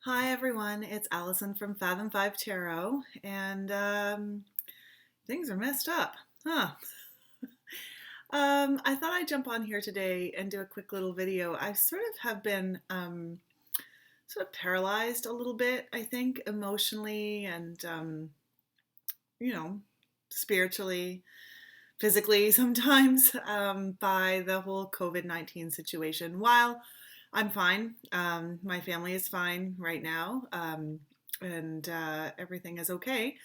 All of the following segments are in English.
Hi everyone, it's Allison from Fathom 5 Tarot, and things are messed up, huh? I thought I'd jump on here today and do a quick little video. I sort of have been sort of paralyzed a little bit, I think, emotionally and, you know, spiritually, physically sometimes by the whole COVID-19 situation. While I'm fine, my family is fine right now, and everything is okay.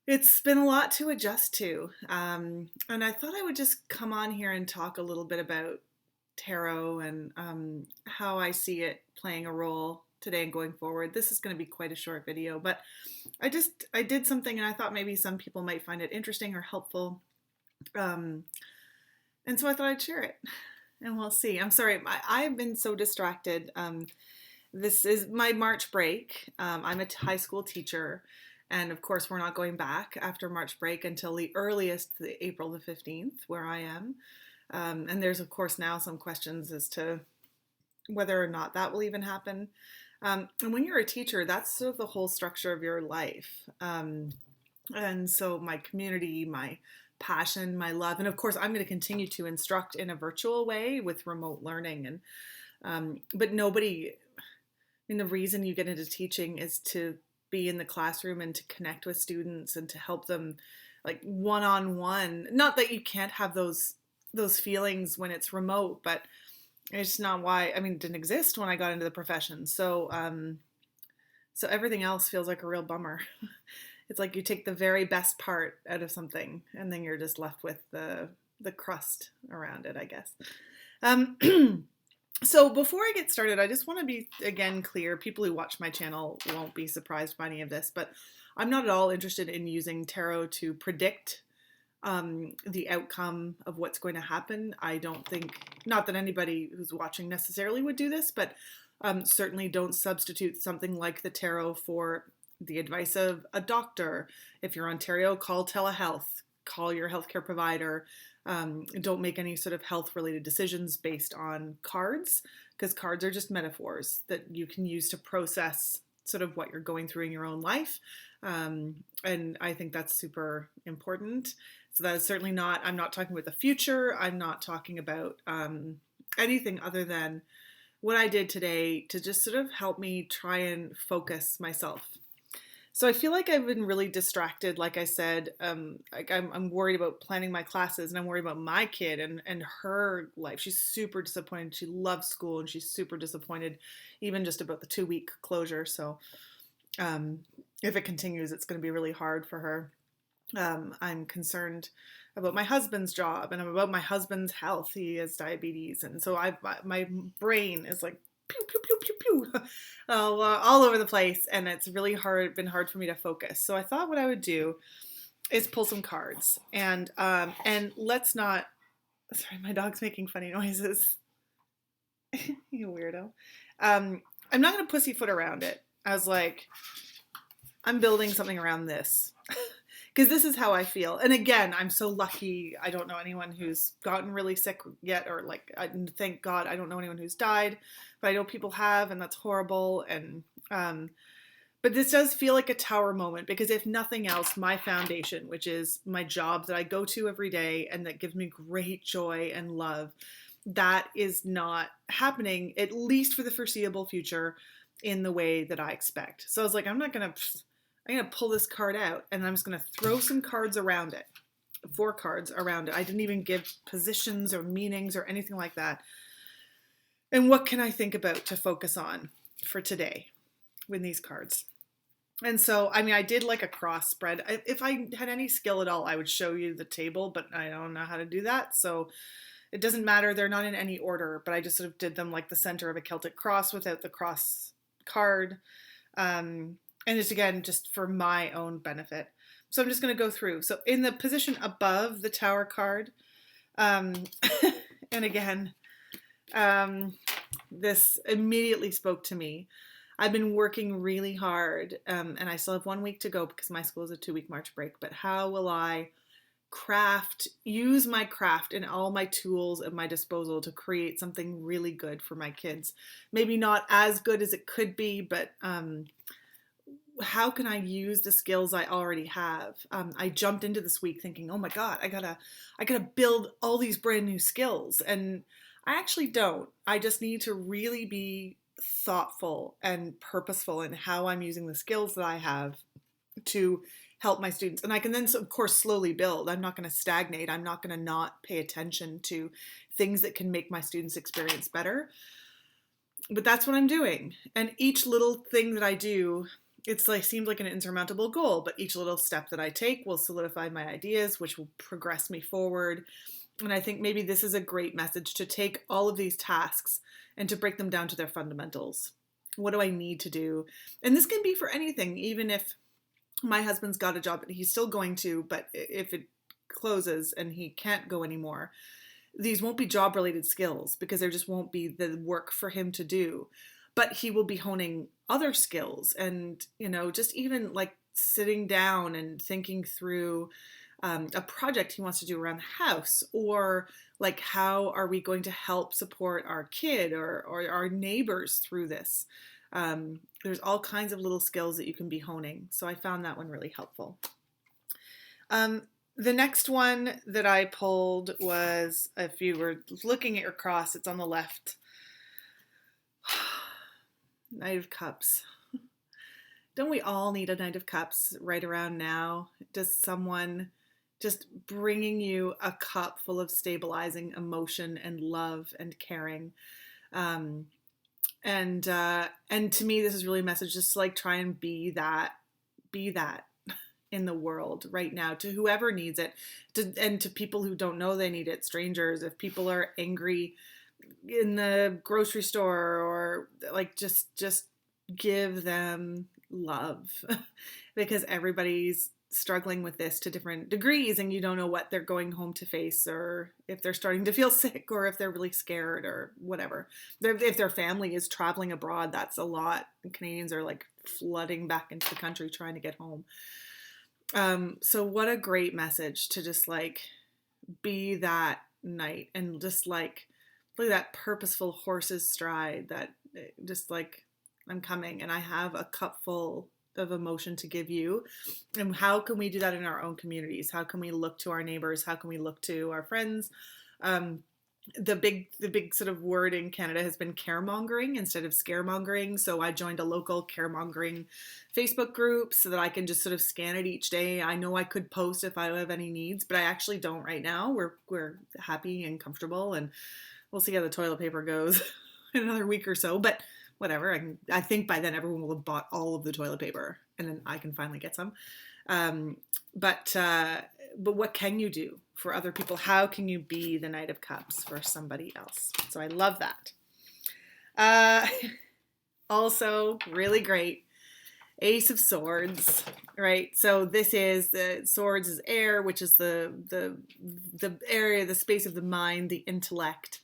It's been a lot to adjust to, and I thought I would just come on here and talk a little bit about tarot and how I see it playing a role today and going forward. This is going to be quite a short video, but I did something and I thought maybe some people might find it interesting or helpful. Um, and so I thought I'd share it, and we'll see. I'm sorry, I've been so distracted. This is my March break. I'm a high school teacher, and of course, we're not going back after March break until the earliest, April the 15th, where I am. And there's, of course, now some questions as to whether or not that will even happen. And when you're a teacher, that's sort of the whole structure of your life. And so my community, my passion, my love, and of course, I'm going to continue to instruct in a virtual way with remote learning. But nobody, I mean, the reason you get into teaching is to be in the classroom and to connect with students and to help them like one-on-one. Not that you can't have those feelings when it's remote, but it's not why, I mean, it didn't exist when I got into the profession. So everything else feels like a real bummer. It's like you take the very best part out of something and then you're just left with the crust around it, I guess. So before I get started, I just want to be, again, clear. People who watch my channel won't be surprised by any of this, but I'm not at all interested in using tarot to predict the outcome of what's going to happen. I don't think, not that anybody who's watching necessarily would do this, but certainly don't substitute something like the tarot for the advice of a doctor. If you're Ontario, call telehealth, call your healthcare provider. Don't make any sort of health related decisions based on cards, because cards are just metaphors that you can use to process sort of what you're going through in your own life. And I think that's super important. So that is certainly not, I'm not talking about the future. I'm not talking about anything other than what I did today to just sort of help me try and focus myself. So I feel like I've been really distracted. Like I said, like I'm worried about planning my classes, and I'm worried about my kid and her life. She's super disappointed. She loves school, and she's super disappointed even just about the 2-week closure. So if it continues, it's going to be really hard for her. I'm concerned about my husband's job, and I'm about my husband's health. He has diabetes, and so my brain is like pew pew pew pew pew, all over the place, and it's really been hard for me to focus. So I thought what I would do is pull some cards, and let's not. Sorry, my dog's making funny noises. You weirdo. I'm not gonna pussyfoot around it. I was like, I'm building something around this. Because this is how I feel. And again, I'm so lucky. I don't know anyone who's gotten really sick yet, or like, thank God, I don't know anyone who's died, but I know people have, and that's horrible. And, but this does feel like a tower moment, because if nothing else, my foundation, which is my job that I go to every day and that gives me great joy and love, that is not happening, at least for the foreseeable future, in the way that I expect. So I was like, I'm going to pull this card out, and I'm just going to throw some cards around it. 4 cards around it. I didn't even give positions or meanings or anything like that. And what can I think about to focus on for today with these cards? And so, I mean, I did like a cross spread. If I had any skill at all, I would show you the table, but I don't know how to do that. So it doesn't matter. They're not in any order, but I just sort of did them like the center of a Celtic cross without the cross card. And it's, again, just for my own benefit. So I'm just going to go through. So in the position above the Tower card, and again, this immediately spoke to me. I've been working really hard, and I still have 1 week to go because my school is a 2-week March break. But how will I use my craft and all my tools at my disposal to create something really good for my kids. Maybe not as good as it could be, but how can I use the skills I already have? I jumped into this week thinking, oh my God, I gotta build all these brand new skills. And I actually don't. I just need to really be thoughtful and purposeful in how I'm using the skills that I have to help my students. And I can then, of course, slowly build. I'm not going to stagnate. I'm not going to not pay attention to things that can make my students' experience better. But that's what I'm doing. And each little thing that I do, it's like seems like an insurmountable goal, but each little step that I take will solidify my ideas, which will progress me forward. And I think maybe this is a great message to take all of these tasks and to break them down to their fundamentals. What do I need to do? And this can be for anything, even if my husband's got a job that he's still going to, but if it closes and he can't go anymore, these won't be job related skills because there just won't be the work for him to do. But he will be honing other skills and, just even like sitting down and thinking through a project he wants to do around the house, or like how are we going to help support our kid or our neighbors through this. There's all kinds of little skills that you can be honing. So I found that one really helpful. The next one that I pulled was, if you were looking at your cross, it's on the left. Knight of Cups. Don't we all need a Knight of Cups right around now? Just someone just bringing you a cup full of stabilizing emotion and love and caring. And to me, this is really a message, just like try and be that in the world right now to whoever needs it, and to people who don't know they need it, strangers. If people are angry in the grocery store, or like just give them love because everybody's struggling with this to different degrees, and you don't know what they're going home to face, or if they're starting to feel sick, or if they're really scared, or whatever. If their family is traveling abroad, that's a lot. Canadians are like flooding back into the country trying to get home. So what a great message to just like be that knight, and just like look at that purposeful horse's stride, that just like, I'm coming and I have a cup full of emotion to give you. And how can we do that in our own communities? How can we look to our neighbors? How can we look to our friends? The big sort of word in Canada has been caremongering instead of scaremongering. So I joined a local caremongering Facebook group so that I can just sort of scan it each day. I know I could post if I have any needs, but I actually don't right now. We're happy and comfortable, and we'll see how the toilet paper goes in another week or so. But whatever. I think by then everyone will have bought all of the toilet paper, and then I can finally get some. But what can you do for other people? How can you be the Knight of Cups for somebody else? So I love that. Also, really great, Ace of Swords, right? So this is the swords is air, which is the area, the space of the mind, the intellect.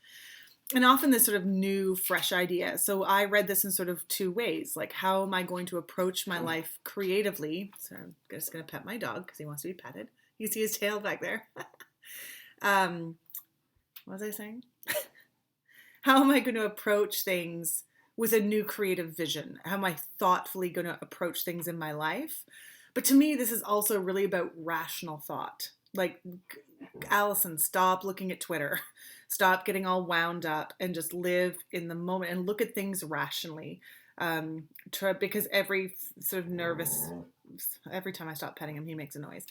And often this sort of new, fresh idea. So I read this in sort of two ways. Like, how am I going to approach my life creatively? So I'm just going to pet my dog because he wants to be petted. You see his tail back there. What was I saying? How am I going to approach things with a new creative vision? How am I thoughtfully going to approach things in my life? But to me, this is also really about rational thought. Like, Allison, stop looking at Twitter. Stop getting all wound up and just live in the moment and look at things rationally. Because every time I stop petting him, he makes a noise.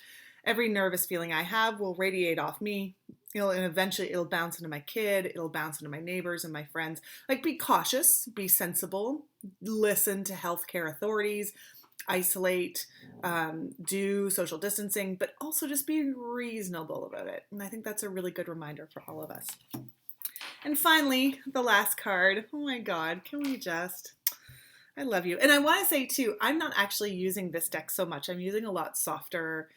Every nervous feeling I have will radiate off me. And eventually it'll bounce into my kid. It'll bounce into my neighbors and my friends. Like, be cautious, be sensible, listen to healthcare authorities, isolate, do social distancing, but also just be reasonable about it. And I think that's a really good reminder for all of us. And finally, the last card. Oh my God, can we just... I love you. And I want to say too, I'm not actually using this deck so much. I'm using a lot softer,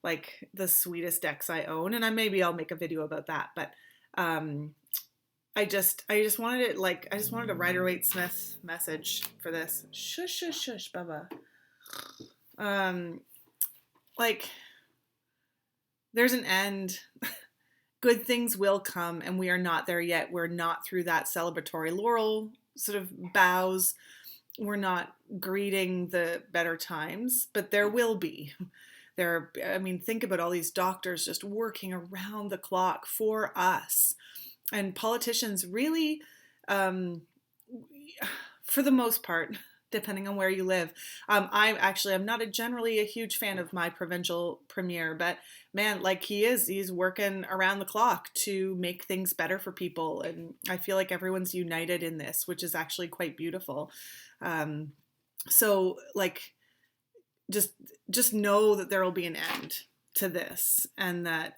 like the sweetest decks I own. And maybe I'll make a video about that. But I just wanted it, like, I just wanted a Rider-Waite-Smith message for this. Shush, shush, shush, Bubba. Like, there's an end. Good things will come, and we are not there yet. We're not through that celebratory laurel sort of bows. We're not greeting the better times, but there will be. I mean, think about all these doctors just working around the clock for us. And politicians really, um, for the most part, depending on where you live. I'm not generally a huge fan of my provincial premier, but man, like he's working around the clock to make things better for people. And I feel like everyone's united in this, which is actually quite beautiful. Um, so like, just know that there will be an end to this, and that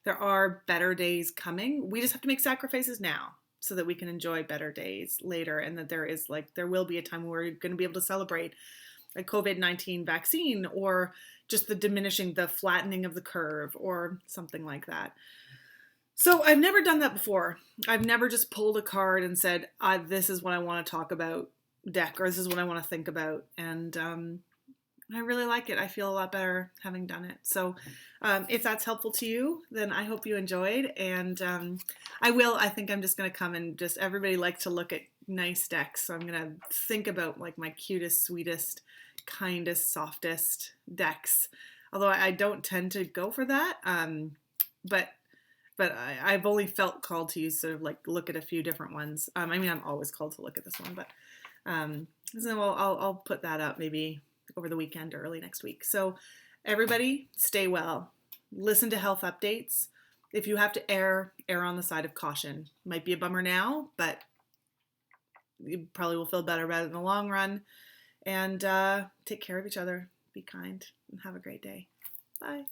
there are better days coming. We just have to make sacrifices now so that we can enjoy better days later, and that there will be a time where we're going to be able to celebrate a COVID-19 vaccine, or just the flattening of the curve, or something like that. So I've never done that before. I've never just pulled a card and said, this is what I want to talk about, deck, or this is what I want to think about. And I really like it. I feel a lot better having done it. So if that's helpful to you, then I hope you enjoyed. And I think I'm just going to come and everybody likes to look at nice decks. So I'm going to think about like my cutest, sweetest, kindest, softest decks. Although I don't tend to go for that. But I've only felt called to use sort of like look at a few different ones. I mean, I'm always called to look at this one, but so I'll put that up maybe over the weekend or early next week. So everybody stay well. Listen to health updates. If you have to err on the side of caution. Might be a bummer now, but you probably will feel better about it in the long run. And take care of each other. Be kind and have a great day. Bye.